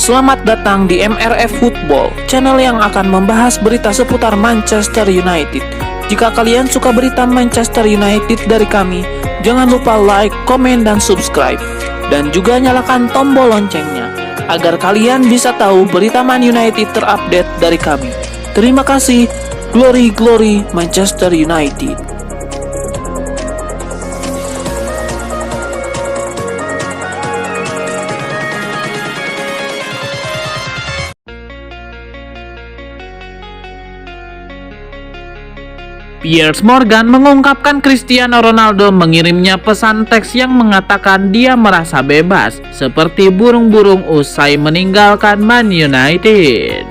Selamat datang di MRF Football, channel yang akan membahas berita seputar Manchester United. Jika kalian suka berita Manchester United dari kami, jangan lupa like, komen, dan subscribe. Dan juga nyalakan tombol loncengnya, agar kalian bisa tahu berita Man United terupdate dari kami. Terima kasih, Glory Glory Manchester United. Piers Morgan mengungkapkan Cristiano Ronaldo mengirimnya pesan teks yang mengatakan dia merasa bebas seperti burung-burung usai meninggalkan Man United.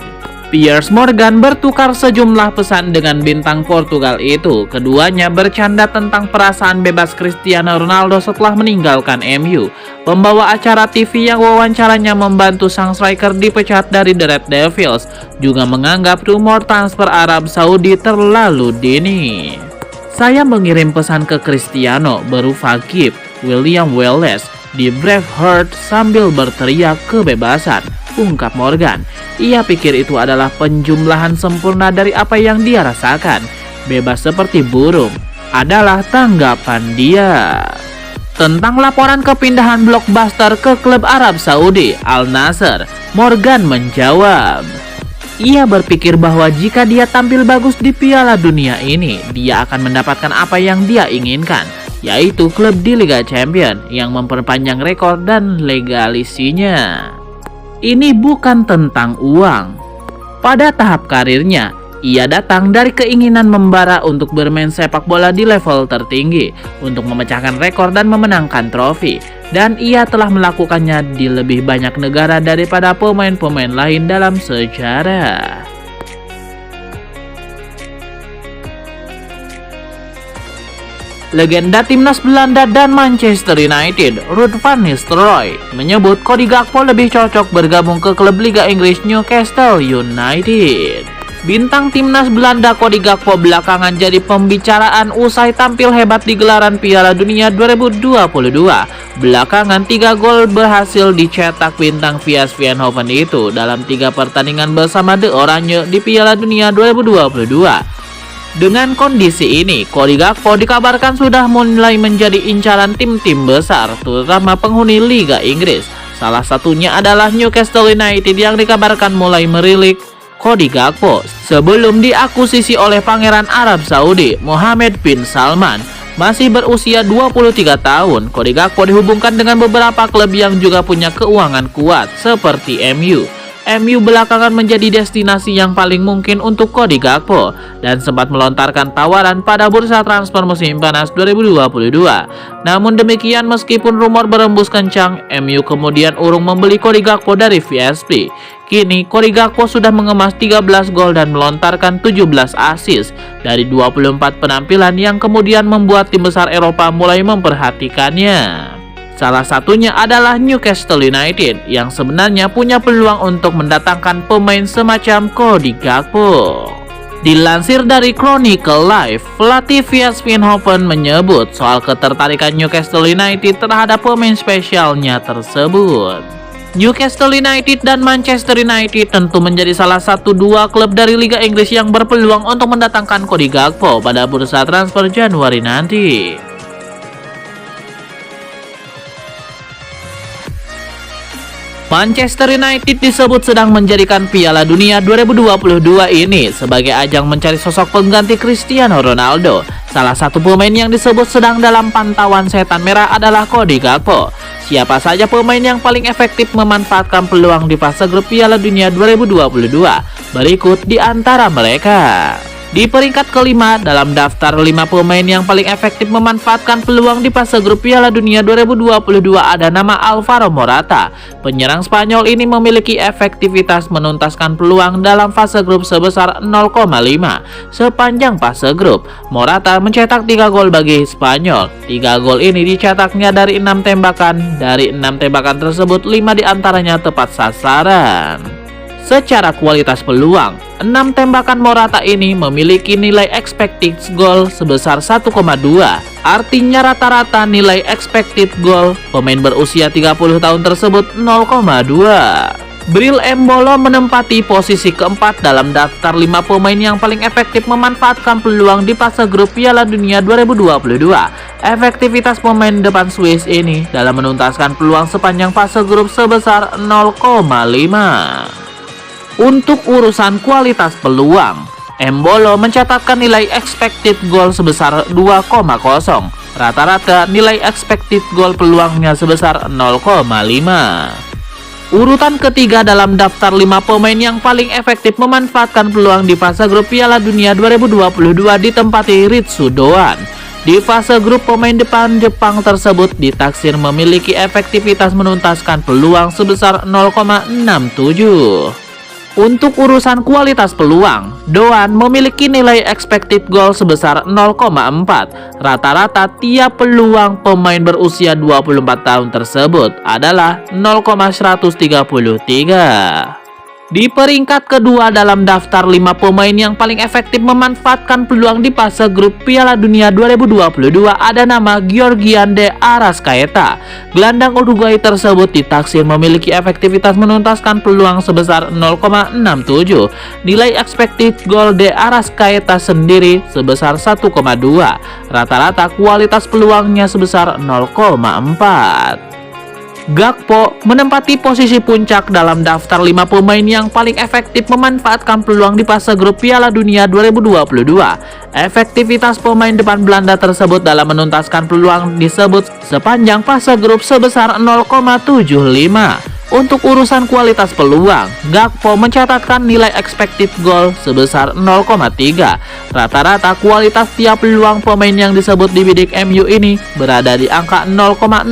Piers Morgan bertukar sejumlah pesan dengan bintang Portugal itu. Keduanya bercanda tentang perasaan bebas Cristiano Ronaldo setelah meninggalkan MU. Pembawa acara TV yang wawancaranya membantu sang striker dipecat dari The Red Devils juga menganggap rumor transfer Arab Saudi terlalu dini. Saya mengirim pesan ke Cristiano berupa gift William Wallace di Braveheart sambil berteriak kebebasan, ungkap Morgan. Ia pikir itu adalah penjumlahan sempurna dari apa yang dia rasakan. Bebas seperti burung adalah tanggapan dia. Tentang laporan kepindahan blockbuster ke klub Arab Saudi, Al Nassr, Morgan menjawab. Ia berpikir bahwa jika dia tampil bagus di Piala Dunia ini, dia akan mendapatkan apa yang dia inginkan, yaitu klub di Liga Champions yang memperpanjang rekor dan legalisinya. Ini bukan tentang uang. Pada tahap karirnya, ia datang dari keinginan membara untuk bermain sepak bola di level tertinggi, untuk memecahkan rekor dan memenangkan trofi. Dan ia telah melakukannya di lebih banyak negara daripada pemain-pemain lain dalam sejarah. Legenda timnas Belanda dan Manchester United, Ruud van Nistelrooy, menyebut Cody Gakpo lebih cocok bergabung ke klub Liga Inggris Newcastle United. Bintang timnas Belanda Cody Gakpo belakangan jadi pembicaraan usai tampil hebat di gelaran Piala Dunia 2022. Belakangan 3 gol berhasil dicetak bintang PSV Eindhoven itu dalam 3 pertandingan bersama The Oranje di Piala Dunia 2022. Dengan kondisi ini, Cody Gakpo dikabarkan sudah mulai menjadi incaran tim-tim besar, terutama penghuni Liga Inggris. Salah satunya adalah Newcastle United yang dikabarkan mulai merilik Cody Gakpo sebelum diakuisisi oleh Pangeran Arab Saudi Mohammed bin Salman. Masih berusia 23 tahun, Cody Gakpo dihubungkan dengan beberapa klub yang juga punya keuangan kuat seperti MU. MU belakangan menjadi destinasi yang paling mungkin untuk Cody Gakpo dan sempat melontarkan tawaran pada bursa transfer musim panas 2022. Namun demikian, meskipun rumor berembus kencang, MU kemudian urung membeli Cody Gakpo dari PSV. Kini Cody Gakpo sudah mengemas 13 gol dan melontarkan 17 assist dari 24 penampilan yang kemudian membuat tim besar Eropa mulai memperhatikannya. Salah satunya adalah Newcastle United yang sebenarnya punya peluang untuk mendatangkan pemain semacam Cody Gakpo. Dilansir dari Chronicle Live, pelatih PSV Eindhoven menyebut soal ketertarikan Newcastle United terhadap pemain spesialnya tersebut. Newcastle United dan Manchester United tentu menjadi salah satu 2 klub dari Liga Inggris yang berpeluang untuk mendatangkan Cody Gakpo pada bursa transfer Januari nanti. Manchester United disebut sedang menjadikan Piala Dunia 2022 ini sebagai ajang mencari sosok pengganti Cristiano Ronaldo. Salah satu pemain yang disebut sedang dalam pantauan setan merah adalah Cody Gakpo. Siapa saja pemain yang paling efektif memanfaatkan peluang di fase grup Piala Dunia 2022? Berikut di antara mereka. Di peringkat kelima dalam daftar 5 pemain yang paling efektif memanfaatkan peluang di fase grup Piala Dunia 2022 ada nama Alvaro Morata. Penyerang Spanyol ini memiliki efektivitas menuntaskan peluang dalam fase grup sebesar 0,5 sepanjang fase grup. Morata mencetak 3 gol bagi Spanyol. 3 gol ini dicetaknya dari 6 tembakan. Dari 6 tembakan tersebut 5 diantaranya tepat sasaran. Secara kualitas peluang, 6 tembakan Morata ini memiliki nilai expected goal sebesar 1,2. Artinya rata-rata nilai expected goal pemain berusia 30 tahun tersebut 0,2. Bril Embolo menempati posisi keempat dalam daftar 5 pemain yang paling efektif memanfaatkan peluang di fase grup Piala Dunia 2022. Efektivitas pemain depan Swiss ini dalam menuntaskan peluang sepanjang fase grup sebesar 0,5. Untuk urusan kualitas peluang, Embolo mencatatkan nilai expected goal sebesar 2,0. Rata-rata nilai expected goal peluangnya sebesar 0,5. Urutan ketiga dalam daftar 5 pemain yang paling efektif memanfaatkan peluang di fase grup Piala Dunia 2022 ditempati Ritsu Doan. Di fase grup, pemain depan Jepang tersebut ditaksir memiliki efektivitas menuntaskan peluang sebesar 0,67. Untuk urusan kualitas peluang, Doan memiliki nilai expected goal sebesar 0,4. Rata-rata tiap peluang pemain berusia 24 tahun tersebut adalah 0,133. Di peringkat kedua dalam daftar 5 pemain yang paling efektif memanfaatkan peluang di fase grup Piala Dunia 2022 ada nama Georgian de Arrascaeta. Gelandang Uruguay tersebut ditaksir memiliki efektivitas menuntaskan peluang sebesar 0,67. Nilai expected goal de Arrascaeta sendiri sebesar 1,2. Rata-rata kualitas peluangnya sebesar 0,4. Gakpo menempati posisi puncak dalam daftar 5 pemain yang paling efektif memanfaatkan peluang di fase grup Piala Dunia 2022. Efektivitas pemain depan Belanda tersebut dalam menuntaskan peluang disebut sepanjang fase grup sebesar 0,75. Untuk urusan kualitas peluang, Gakpo mencatatkan nilai expected goal sebesar 0,3. Rata-rata kualitas tiap peluang pemain yang disebut di bidik MU ini berada di angka 0,07.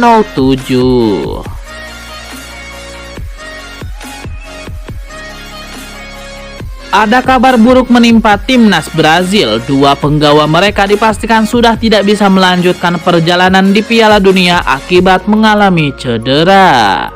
Ada kabar buruk menimpa timnas Brazil. 2 penggawa mereka dipastikan sudah tidak bisa melanjutkan perjalanan di Piala Dunia akibat mengalami cedera.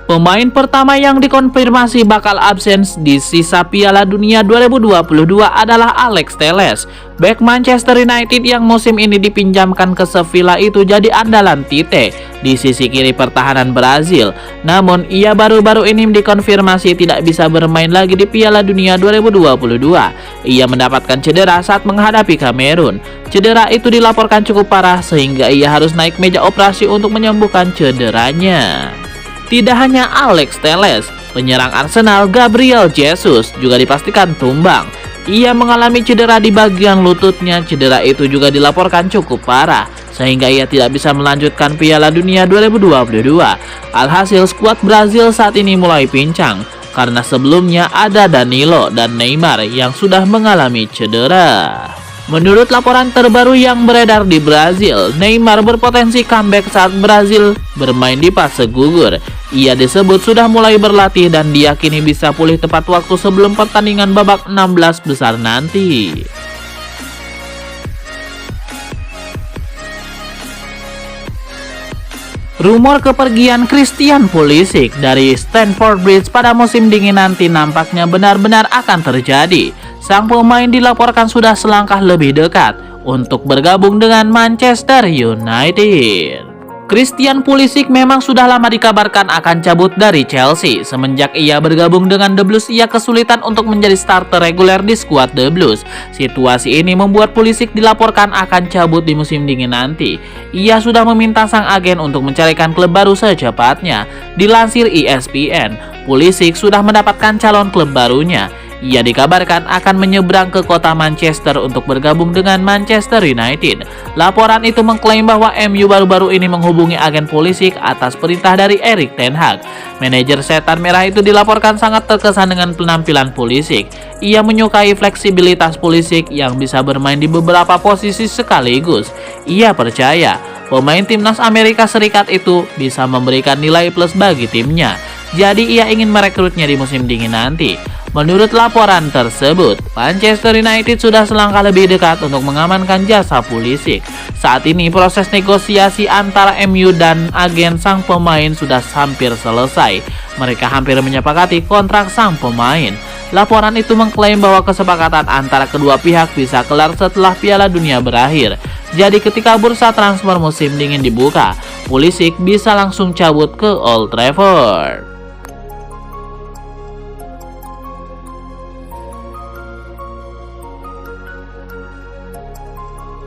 Pemain pertama yang dikonfirmasi bakal absen di sisa Piala Dunia 2022 adalah Alex Telles. Bek Manchester United yang musim ini dipinjamkan ke Sevilla itu jadi andalan Tite di sisi kiri pertahanan Brazil. Namun ia baru-baru ini dikonfirmasi tidak bisa bermain lagi di Piala Dunia 2022. Ia mendapatkan cedera saat menghadapi Kamerun. Cedera itu dilaporkan cukup parah sehingga ia harus naik meja operasi untuk menyembuhkan cederanya. Tidak hanya Alex Telles, penyerang Arsenal Gabriel Jesus juga dipastikan tumbang. Ia mengalami cedera di bagian lututnya. Cedera itu juga dilaporkan cukup parah sehingga ia tidak bisa melanjutkan Piala Dunia 2022. Alhasil skuad Brazil saat ini mulai pincang karena sebelumnya ada Danilo dan Neymar yang sudah mengalami cedera. Menurut laporan terbaru yang beredar di Brazil, Neymar berpotensi comeback saat Brazil bermain di fase gugur. Ia disebut sudah mulai berlatih dan diyakini bisa pulih tepat waktu sebelum pertandingan babak 16 besar nanti. Rumor kepergian Christian Pulisic dari Stamford Bridge pada musim dingin nanti nampaknya benar-benar akan terjadi. Sang pemain dilaporkan sudah selangkah lebih dekat untuk bergabung dengan Manchester United. Christian Pulisic memang sudah lama dikabarkan akan cabut dari Chelsea. Semenjak ia bergabung dengan The Blues, ia kesulitan untuk menjadi starter reguler di skuad The Blues. Situasi ini membuat Pulisic dilaporkan akan cabut di musim dingin nanti. Ia sudah meminta sang agen untuk mencarikan klub baru secepatnya. Dilansir ESPN, Pulisic sudah mendapatkan calon klub barunya. Ia dikabarkan akan menyeberang ke kota Manchester untuk bergabung dengan Manchester United. Laporan itu mengklaim bahwa MU baru-baru ini menghubungi agen Pulisic atas perintah dari Erik ten Hag. Manajer Setan Merah itu dilaporkan sangat terkesan dengan penampilan Pulisic. Ia menyukai fleksibilitas Pulisic yang bisa bermain di beberapa posisi sekaligus. Ia percaya pemain timnas Amerika Serikat itu bisa memberikan nilai plus bagi timnya. Jadi ia ingin merekrutnya di musim dingin nanti. Menurut laporan tersebut, Manchester United sudah selangkah lebih dekat untuk mengamankan jasa Pulisic. Saat ini proses negosiasi antara MU dan agen sang pemain sudah hampir selesai. Mereka hampir menyepakati kontrak sang pemain. Laporan itu mengklaim bahwa kesepakatan antara kedua pihak bisa kelar setelah Piala Dunia berakhir. Jadi ketika bursa transfer musim dingin dibuka, Pulisic bisa langsung cabut ke Old Trafford.